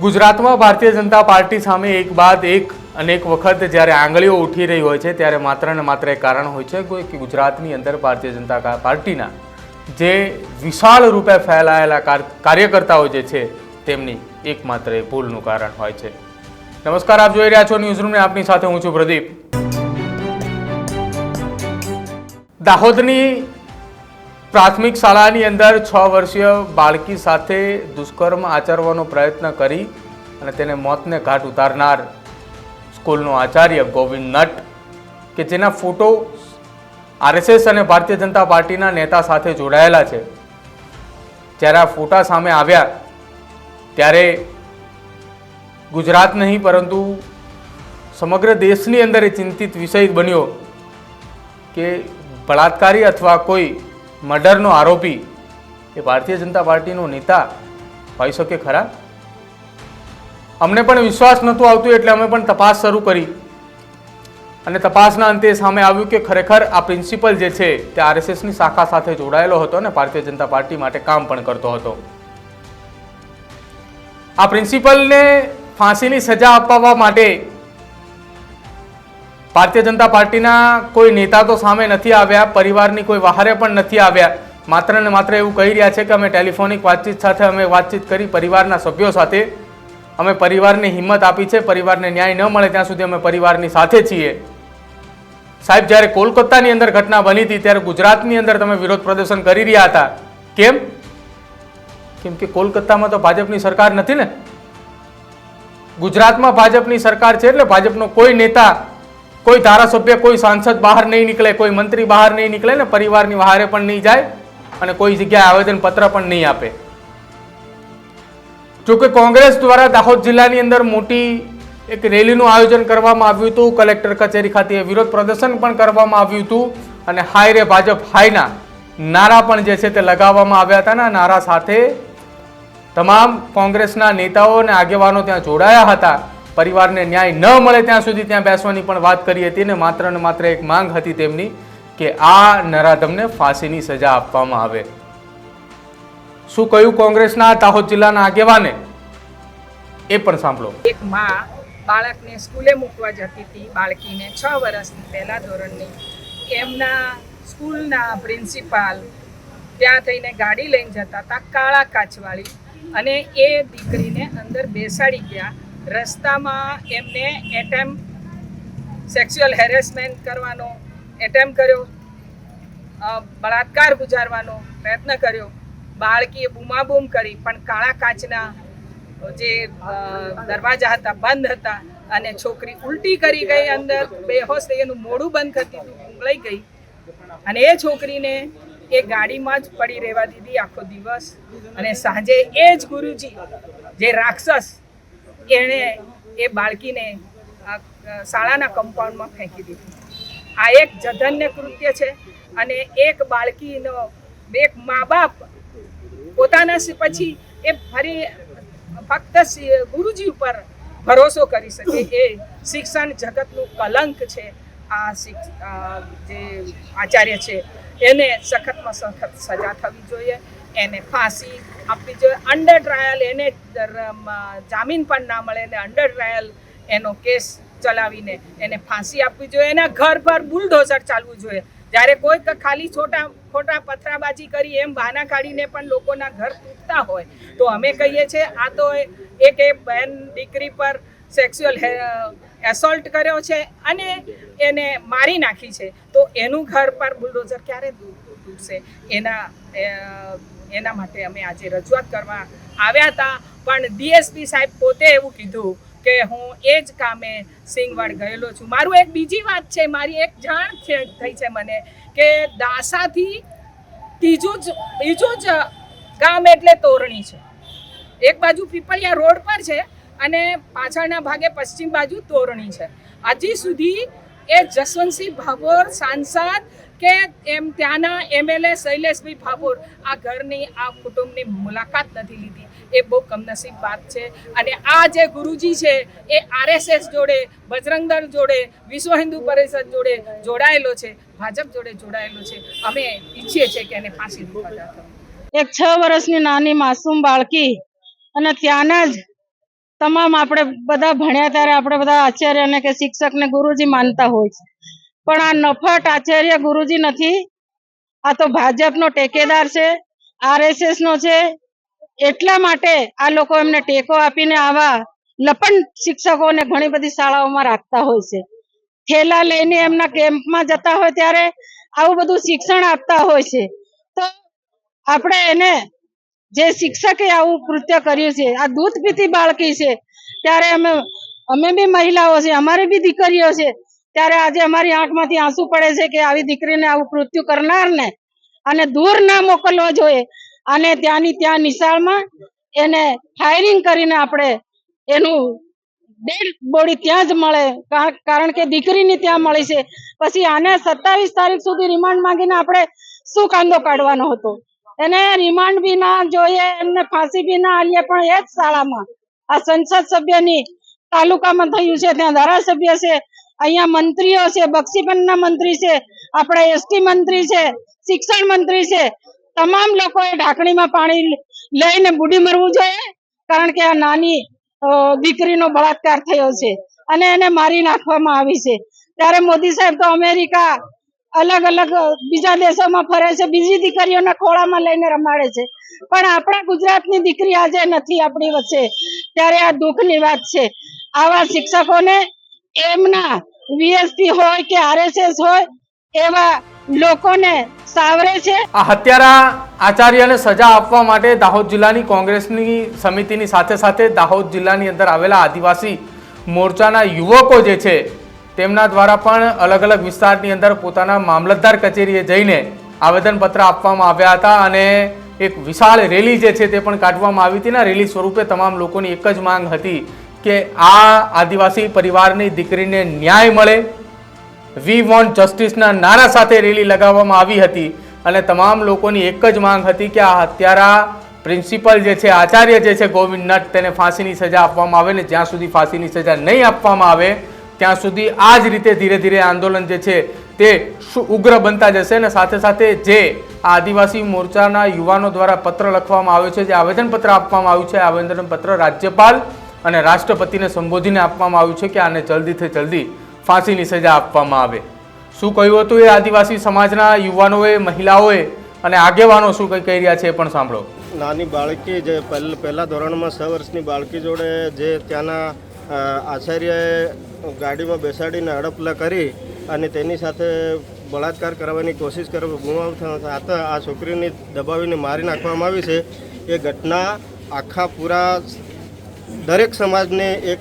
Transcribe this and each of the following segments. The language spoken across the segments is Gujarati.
ગુજરાતમાં ભારતીય જનતા પાર્ટી સામે એક બાદ એક અનેક વખત જ્યારે આંગળીઓ ઉઠી રહી હોય છે ત્યારે માત્ર ને માત્ર એક કારણ હોય છે કે ગુજરાતની અંદર ભારતીય જનતા પાર્ટીના જે વિશાળ રૂપે ફેલાયેલા કાર્યકર્તાઓ જે છે તેમની એકમાત્ર એક ભૂલનું કારણ હોય છે। નમસ્કાર, આપ જોઈ રહ્યા છો ન્યૂઝરૂમ ને આપની સાથે હું છું પ્રદીપ। દાહોદની પ્રાથમિક શાળાની અંદર 6 વર્ષીય બાળકી સાથે દુષ્કર્મ આચરવાનો પ્રયત્ન કરી અને તેને મોતને ઘાટ ઉતારનાર સ્કૂલનો આચાર્ય ગોવિંદ નટ કે જેના ફોટો આરએસએસ અને ભારતીય જનતા પાર્ટીના નેતા સાથે જોડાયેલા છે, જ્યારે આ ફોટા સામે આવ્યા ત્યારે ગુજરાત નહીં પરંતુ સમગ્ર દેશની અંદર એ ચિંતિત વિષય બન્યો કે બળાત્કારી અથવા કોઈ મર્ડરનો આરોપી એ ભારતીય જનતા પાર્ટીનો નેતા હોઈ શકે ખરા? અમને પણ વિશ્વાસ નહોતો આવતો એટલે અમે પણ તપાસ શરૂ કરી અને તપાસના અંતે સામે આવ્યું કે ખરેખર આ પ્રિન્સિપલ જે છે તે આરએસએસની શાખા સાથે જોડાયેલો હતો અને ભારતીય જનતા પાર્ટી માટે કામ પણ કરતો હતો। આ પ્રિન્સિપલને ફાંસીની સજા અપાવવા માટે ભારતીય જનતા પાર્ટીના કોઈ નેતા તો સામે નથી આવ્યા, પરિવારની કોઈ વહારે પણ નથી આવ્યા, માત્ર ને માત્ર એવું કહી રહ્યા છે કે અમે ટેલિફોનિક વાતચીત સાથે અમે વાતચીત કરી પરિવારના સભ્યો સાથે, અમે પરિવારને હિંમત આપી છે, પરિવારને ન્યાય ન મળે ત્યાં સુધી અમે પરિવારની સાથે છીએ। સાહેબ, જ્યારે કોલકાતાની અંદર ઘટના બની હતી ત્યારે ગુજરાતની અંદર તમે વિરોધ પ્રદર્શન કરી રહ્યા હતા, કેમ? કેમ કે કોલકાતામાં તો ભાજપની સરકાર નથી ને, ગુજરાતમાં ભાજપની સરકાર છે એટલે ભાજપનો કોઈ નેતા, કોઈ ધારાસભ્ય, કોઈ સાંસદ બહાર નહીં નીકળે, કોઈ મંત્રી બહાર નહીં નીકળે ને પરિવારની વહારે પણ નહીં જાય અને કોઈ જગ્યાએ આવેદન પત્ર પણ નહીં આપે। જોકે કોંગ્રેસ દ્વારા દાહોદ જિલ્લાની અંદર મોટી એક રેલીનું આયોજન કરવામાં આવ્યું હતું, કલેક્ટર કચેરી ખાતે વિરોધ પ્રદર્શન પણ કરવામાં આવ્યું હતું અને હાય રે ભાજપ હાયના નારા પણ જે છે તે લગાવવામાં આવ્યા હતા। નારા સાથે તમામ કોંગ્રેસના નેતાઓ અને આગેવાનો ત્યાં જોડાયા હતા। પરિવારને ન્યાય ન મળે ત્યાં સુધી ત્યાં બેસવાની પણ વાત કરી હતી ને માત્ર એક માંગ હતી તેમની કે આ નરાધમને ફાંસીની સજા આપવામાં આવે। શું કહ્યું કોંગ્રેસના દાહોદ જિલ્લાના આગેવાને એ પણ સાંભળો। એક માં બાળકને સ્કૂલે મૂકવા જતી હતી, બાળકીને 6 વર્ષની પહેલા ધોરણની, એમના સ્કૂલના પ્રિન્સિપાલ ત્યાં થઈને ગાડી લઈને જતા હતા કાળા કાચવાળી, અને એ દીકરીને અંદર બેસાડી ગયા। રસ્તામાં એમને સેક્સ્યુઅલ હેરેસમેન્ટ કરવાનો એટેમ્પ કર્યો, બળાત્કાર ગુજારવાનો પ્રયત્ન કર્યો। બાળકીએ બૂમાબૂમ કરી પણ કાળા કાચના જે દરવાજા હતા બંધ હતા અને છોકરી ઉલટી કરી ગઈ, અંદર બેહોશ થઈ, એનું મોઢું બંધ કરતી ઉંગળાઈ ગઈ અને એ છોકરીને એ ગાડીમાં જ પડી રહેવા દીધી આખો દિવસ। અને સાંજે એ જ ગુરુજી જે રાક્ષસ એણે એ બાળકીને શાળાના કમ્પાઉન્ડમાં ફેંકી દીધી। આ એક જધન્ય કૃત્ય છે અને એક બાળકીનો એક મા બાપ પોતાના પછી એ ફરી ફક્ત ગુરુજી ઉપર ભરોસો કરી શકે, એ શિક્ષણ જગતનું કલંક છે। આ જે આચાર્ય છે એને સખતમાં સખત સજા થવી જોઈએ, એને ફાંસી આપવી જોઈએ, અંડર ટ્રાયલ, એને જામીન પણ ના મળે ને અંડર ટ્રાયલ એનો કેસ ચલાવીને એને ફાંસી આપવી જોઈએ। એના ઘર પર બુલડોઝર ચાલવું જોઈએ। જ્યારે કોઈ ખાલી ખોટા પથરાબાજી કરી એમ બહાના કાઢીને પણ લોકોના ઘર તૂટતા હોય તો અમે કહીએ છીએ આ તો એક બહેન દીકરી પર સેક્સ્યુઅલ એસોલ્ટ કર્યો છે અને એને મારી નાખી છે, તો એનું ઘર પર બુલડોઝર ક્યારે તૂટશે? એના માટે અમે આજે રજૂઆત કરવા આવ્યા હતા, પણ ડીએસપી સાહેબ પોતે એવું કીધું કે હું એ જ કામે સિંગવડ ગયેલો છું। મારું એક બીજી વાત છે, મારી એક જાણ થઈ છે મને કે દાસાથી બીજું જ ગામ એટલે તોરણી છે। એક બાજુ પીપળિયા રોડ પર છે અને પાછળના ભાગે પશ્ચિમ બાજુ તોરણી છે। હજી સુધી એ જસવંતસિંહ ભાભોર સાંસદ કે એમ ત્યાંના એમએલએ શૈલેષભાઈ ભાભોર આ ઘરની આ કુટુંબની મુલાકાત નથી લીધી। એ બહુ કમનસીબ વાત છે અને આ જે ગુરુજી છે એ આરએસએસ જોડે, બજરંગ દળ જોડે, વિશ્વ હિન્દુ પરિષદ જોડે જોડાયેલો છે। ભાજપ જોડે જોડાયેલો છે. અમે ઈચ્છીએ છીએ કે એને ફાંસીની સજા થાય. એક 6 વર્ષની નાની માસૂમ બાળકી અને ત્યાંના જ તમામ આપણે બધા ભણ્યા ત્યારે આપણે બધા આચાર્યને કે શિક્ષકને ગુરુજી માનતા હોય છે, પણ આ નફટ આચાર્ય ગુરુજી નથી. આ તો ભાજપનો ટેકેદાર છે, RSS નો છે. એટલા માટે આ લોકો એમને ટેકો આપીને આવા લપંડ શિક્ષકોને ઘણી બધી શાળાઓમાં રાખતા હોય છે. થેલા લઈને એમના કેમ્પમાં જતા હોય ત્યારે આવું બધું શિક્ષણ આપતા હોય છે. તો આપણે એને જે શિક્ષકે આવું કૃત્ય કર્યું છે, આ દૂધ પીતી બાળકી છે, ત્યારે અમે બી મહિલાઓ છે, અમારી બી દીકરીઓ છે, ત્યારે આજે અમારી આંખમાંથી આંસુ પડે છે કે આવી દીકરીને આવું કૃત્ય કરનારને અને દૂર ના મોકલવો જોઈએ. અને ત્યાંની ત્યાં નિશાળમાં એને ફાયરિંગ કરીને આપણે એનું ડેડ બોડી ત્યાં જ મળે, કારણ કે દીકરીની ત્યાં મળી છે. પછી આને 27 તારીખ સુધી રિમાન્ડ માંગીને આપણે શું કાંદો કાઢવાનો હતો? એને રિમાન્ડ બી ના જોઈએ, એમને ફાંસી બી ના આલીએ, પણ એ જ શાળામાં આ સંસદ સભ્યની તાલુકામાં થયું છે, ત્યાં ધારાસભ્ય છે, અહીંયા મંત્રીઓ છે, બક્ષીબેનના મંત્રી છે, આપણા ST મંત્રી છે, શિક્ષણ મંત્રી છે. તમામ લોકોએ ઢાંકણીમાં પાણી લઈને બુડી મરવું જોઈએ, કારણ કે આ નાની દીકરીનો બળાત્કાર થયો છે અને એને મારી નાખવામાં આવી છે. ત્યારે મોદી સાહેબ તો અમેરિકા અલગ અલગ બીજા દેશોમાં ફરે છે, બીજી દીકરીઓના ખોળામાં લઈને રમાડે છે, પણ આપણા ગુજરાતની દીકરી આજે નથી આપણી વચ્ચે. ત્યારે આ દુઃખની વાત છે. આવા શિક્ષકોને એમના VSP હોય કે RSS હોય એવા લોકોને સાવરે છે. આ હત્યારા આચાર્યને સજા આપવા માટે દાહોદ જિલ્લાની કોંગ્રેસની સમિતિની સાથે સાથે દાહોદ જિલ્લાની અંદર આવેલા આદિવાસી મોરચાના યુવકો જે છે તેમના દ્વારા પણ અલગ અલગ વિસ્તારની અંદર પોતાના મામલતદાર કચેરીએ જઈને આવેદનપત્ર આપવામાં આવ્યા હતા અને એક વિશાળ રેલી જે છે તે પણ કાઢવામાં આવી હતી. રેલી સ્વરૂપે તમામ લોકોની એક જ માંગ હતી કે આ આદિવાસી પરિવારની દીકરીને ન્યાય મળે. વી વોન્ટ જસ્ટિસના નારા સાથે રેલી લગાવવામાં આવી હતી અને તમામ લોકોની એક જ માંગ હતી કે આ હત્યારા પ્રિન્સિપલ જે છે, આચાર્ય જે છે ગોવિંદ નટ, તેને ફાંસીની સજા આપવામાં આવે ને જ્યાં સુધી ફાંસીની સજા નહીં આપવામાં આવે ત્યાં સુધી આ જ રીતે ધીરે ધીરે આંદોલન જે છે તે ઉગ્ર બનતા જશે. અને સાથે સાથે જે આદિવાસી મોરચાના યુવાનો દ્વારા પત્ર લખવામાં આવ્યો છે, જે આવેદનપત્ર આપવામાં આવ્યું છે, આવેદનપત્ર રાજ્યપાલ અને રાષ્ટ્રપતિને સંબોધીને આપવામાં આવ્યું છે કે આને જલ્દીથી જલ્દી ફાંસીની સજા આપવામાં આવે. શું કહ્યું હતું એ આદિવાસી સમાજના યુવાનોએ, મહિલાઓએ અને આગેવાનો શું કંઈ કહી રહ્યા છે એ પણ સાંભળો. નાની બાળકી જે પહેલા ધોરણમાં 6 વર્ષની બાળકી જોડે જે ત્યાંના આચાર્યએ ગાડીમાં બેસાડીને હડપલા કરી અને તેની સાથે બળાત્કાર કરવાની કોશિશ થતા આ છોકરીને દબાવીને મારી નાખવામાં આવી છે. એ ઘટના આખા પૂરા દરેક સમાજને એક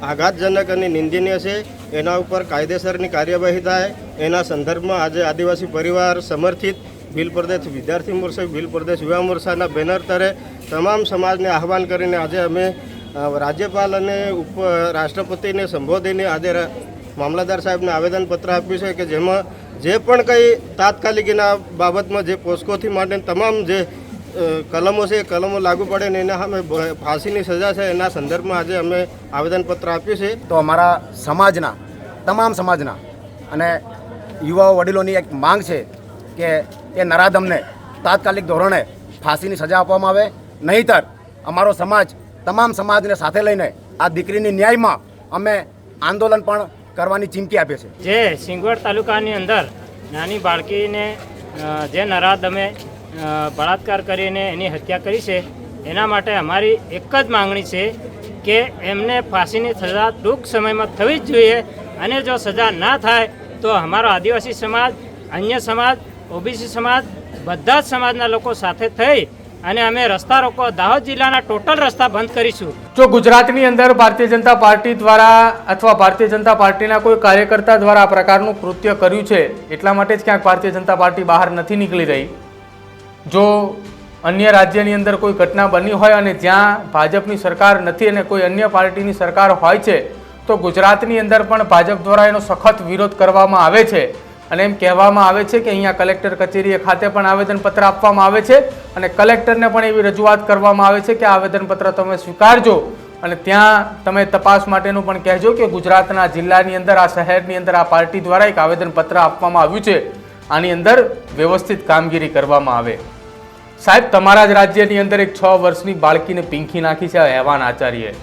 આઘાતજનક અને નિંદનીય છે. એના ઉપર કાયદેસરની કાર્યવાહી થાય એના સંદર્ભમાં આજે આદિવાસી પરિવાર સમર્થિત ભીલ પ્રદેશ વિદ્યાર્થી મોરચા, ભીલ પ્રદેશ યુવા મોરચાના બેનર તળે તમામ સમાજને આહવાન કરીને આજે અમે રાજ્યપાલ અને રાષ્ટ્રપતિને સંબોધીને આજે મામલતદાર સાહેબને આવેદનપત્ર આપ્યું છે કે જેમાં જે પણ કંઈ તાત્કાલિક એના બાબતમાં જે પોસ્કોથી માટે તમામ જે કલમો છે એ કલમો લાગુ પડે ને એના સામે ફાંસીની સજા છે એના સંદર્ભમાં આજે અમે આવેદનપત્ર આપ્યું છે. તો અમારા સમાજના તમામ સમાજના અને યુવાઓ વડીલોની એક માંગ છે કે એ નરાધમને તાત્કાલિક ધોરણે ફાંસીની સજા આપવામાં આવે, નહીંતર અમારો સમાજ તમામ સમાજને સાથે લઈને આ દીકરીની ન્યાયમાં અમે આંદોલન પણ કરવાની ચીમકી આપીએ છીએ. જે સિંગવડ તાલુકાની અંદર નાની બાળકીને જે નરાધમે બળાત્કાર કરીને એની હત્યા કરી છે, એના માટે અમારી એક જ માંગણી છે કે એમને ફાંસીની સજા ટૂંક સમયમાં થવી જ જોઈએ. અને જો સજા ના થાય તો અમારો આદિવાસી સમાજ, અન્ય સમાજ, OBC સમાજ, બધા જ સમાજના લોકો સાથે થઈ અને અમે રસ્તા રોકો, દાહોદ જિલ્લાના ટોટલ રસ્તા બંધ કરીશું. જો ગુજરાતની અંદર ભારતીય જનતા પાર્ટી દ્વારા અથવા ભારતીય જનતા પાર્ટીના કોઈ કાર્યકર્તા દ્વારા આ પ્રકારનું કૃત્ય કર્યું છે એટલા માટે જ ક્યાંક ભારતીય જનતા પાર્ટી બહાર નથી નીકળી રહી. જો અન્ય રાજ્યની અંદર કોઈ ઘટના બની હોય અને જ્યાં ભાજપની સરકાર નથી અને કોઈ અન્ય પાર્ટીની સરકાર હોય છે તો ગુજરાતની અંદર પણ ભાજપ દ્વારા એનો સખત વિરોધ કરવામાં આવે છે અને એમ કહેવામાં આવે છે કે અહીંયા કલેક્ટર કચેરીએ ખાતે પણ આવેદનપત્ર આપવામાં આવે છે અને કલેક્ટરને પણ એવી રજૂઆત કરવામાં આવે છે કે આવેદનપત્ર તમે સ્વીકારજો અને ત્યાં તમે તપાસ માટેનું પણ કહેજો કે ગુજરાતના જિલ્લાની અંદર આ શહેરની અંદર આ પાર્ટી દ્વારા એક આવેદનપત્ર આપવામાં આવ્યું છે, આની અંદર વ્યવસ્થિત કામગીરી કરવામાં આવે. સાહેબ, તમારા જ રાજ્યની અંદર એક 6 વર્ષની બાળકીને પીંખી નાખી છે હેવાન આચાર્યએ.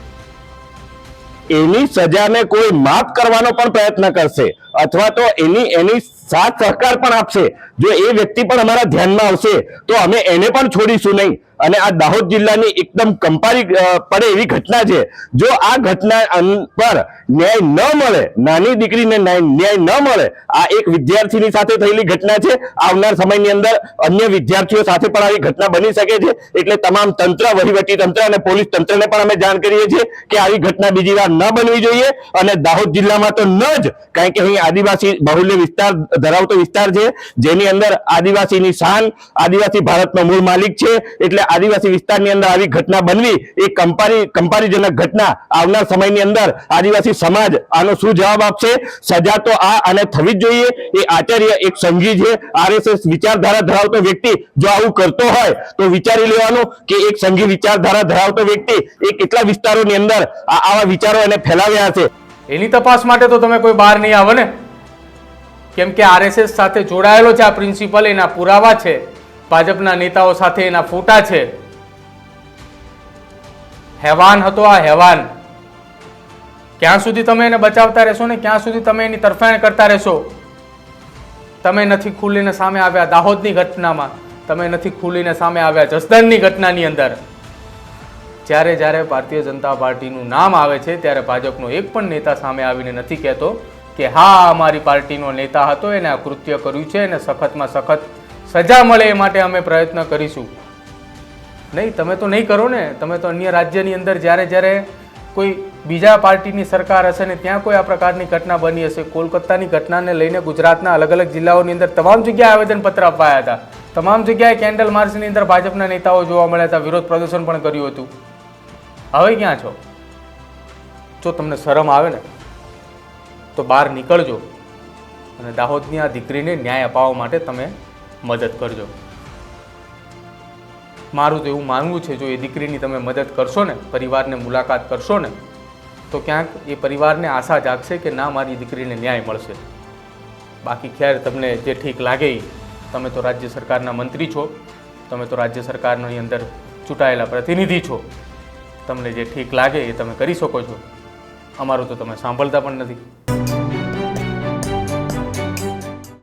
એની સજાને કોઈ માફ કરવાનો પણ પ્રયત્ન કરશે અથવા તો એની સાથ સહકાર પણ આપશે. જો એ વ્યક્તિ પણ અમારા ધ્યાનમાં આવશે તો અમે એને પણ છોડીશું નહીં. અને આ દાહોદ જિલ્લાની એકદમ કંપારી પડે એવી ઘટના છે. જો આ ઘટના પર ન્યાય ન મળે, નાની દીકરીને ન્યાય ન મળે, આ એક વિદ્યાર્થીની સાથે થયેલી ઘટના છે. આવનાર સમયની અંદર અન્ય વિદ્યાર્થીઓ સાથે પણ આવી ઘટના બની શકે છે. એટલે તમામ તંત્ર, વહીવટી તંત્ર અને પોલીસ તંત્રને પણ અમે જાણ કરીએ છીએ કે આવી ઘટના બીજી વાર ન બનવી જોઈએ. અને દાહોદ જિલ્લામાં તો ન જ, કારણ કે અહીં આદિવાસી બહુલ્ય વિસ્તાર ધરાવતો વિસ્તાર છે, જેની અંદર આદિવાસીની શાન, આદિવાસી ભારતનો મૂળ માલિક છે. એટલે આદિવાસી વિસ્તારની અંદર આવી ઘટના બનવી એ કંપારીજનક ઘટના. આવનાર સમયની અંદર આદિવાસી સમાજ આનો શું જવાબ આપશે? સજા તો આને થવી જ જોઈએ. એ આચાર્ય એક સંઘી છે, RSS વિચારધારા ધરાવતો વ્યક્તિ જો આવું કરતો હોય તો વિચારી લેવાનું કે એક સંઘી વિચારધારા ધરાવતો વ્યક્તિ એ કેટલા વિસ્તારોની અંદર આવા વિચારો એને ફેલાવ્યા છે. એની તપાસ માટે તો તમે કોઈ બહાર નહીં આવે ને, કેમ કે RSS સાથે જોડાયેલો છે આ પ્રિન્સિપલ, એના પુરાવા છે, ભાજપના નેતાઓ સાથે એના ફોટા છે. હેવાન હતો આ હેવાન. ક્યાં સુધી તમે એને બચાવતા રહેશો ને ક્યાં સુધી તમે એની તરફેણ કરતા રહેશો? તમે નથી ખુલીને સામે આવ્યા દાહોદની ઘટનામાં, તમે નથી ખુલીને સામે આવ્યા જસદણની ઘટનાની અંદર. જ્યારે જ્યારે ભારતીય જનતા પાર્ટીનું નામ આવે છે ત્યારે ભાજપનો એક પણ નેતા સામે આવીને નથી કહેતો કે હા, અમારી પાર્ટીનો નેતા હતો, એને આ કૃત્ય કર્યું છે, એને સખતમાં સખત સજા મળે એ માટે અમે પ્રયત્ન કરીશું. નહીં, તમે તો નહીં કરો ને. તમે તો અન્ય રાજ્યની અંદર જ્યારે જ્યારે કોઈ બીજા પાર્ટીની સરકાર હશે ને ત્યાં કોઈ આ પ્રકારની ઘટના બની હશે, કોલકાતાની ઘટનાને લઈને ગુજરાતના અલગ અલગ જિલ્લાઓની અંદર તમામ જગ્યાએ આવેદનપત્ર અપાયા હતા, તમામ જગ્યાએ કેન્ડલ માર્ચની અંદર ભાજપના નેતાઓ જોવા મળ્યા હતા, વિરોધ પ્રદર્શન પણ કર્યું હતું. હવે ક્યાં છો? જો તમને શરમ આવે ને તો બહાર નીકળજો અને દાહોદની આ દીકરીને ન્યાય અપાવવા માટે તમે મદદ કરજો. મારું તો એવું માનવું છે, જો એ દીકરીની તમે મદદ કરશો ને, પરિવારને મુલાકાત કરશો ને, તો ક્યાંક એ પરિવારને આશા જાગશે કે ના, મારી દીકરીને ન્યાય મળશે. બાકી ખેર, તમને જે ઠીક લાગે એ, તમે તો રાજ્ય સરકારના મંત્રી છો, તમે તો રાજ્ય સરકારની અંદર ચૂંટાયેલા પ્રતિનિધિ છો, તમને જે ઠીક લાગે એ તમે કરી શકો છો. અમારું તો તમે સાંભળતા પણ નથી.